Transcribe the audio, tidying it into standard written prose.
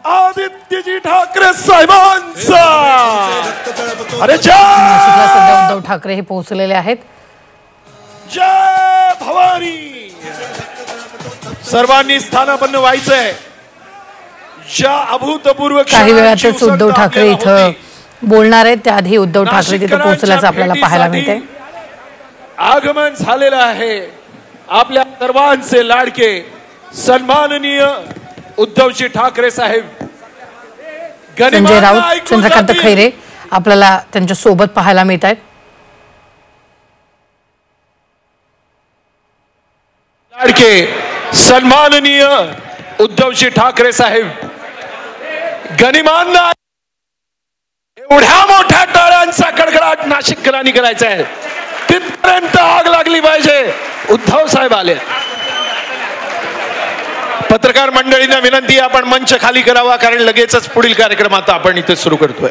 आदित्यजी ठाकरे साहेबांचा। अरे नाशिकला सध्या उद्धव ठाकरे हे पोहोचलेले आहेत। जय भवानी। सर्वांनी स्थानापन्न व्हायचंय। ज्या अभूतपूर्व काही वेळातच उद्धव ठाकरे इथं बोलणार आहेत। त्याआधी उद्धव ठाकरे तिथे पोहोचल्याचं आपल्याला पाहायला मिळतंय। आगमन झालेलं आहे आपल्या सर्वांचे लाडके सन्माननीय उद्धवजी ठाकरे साहेब। संजय राऊत, चंद्रकांत खैरे आपल्याला त्यांच्या सोबत पाहायला मिळत आहेत। लाडके सन्माननीय उद्धवजी ठाकरे साहेब गनिमांना एवढ्या मोठ्या टाळ्यांचा कडकडाट नाशिककरांनी करायचा आहे। तिथपर्यंत आग लागली पाहिजे। उद्धव साहेब आले। पत्रकार मंडळींना विनंती, आपण मंच खाली करावा कारण लगेचच पुढील कार्यक्रम आता आपण इथे सुरू करतोय।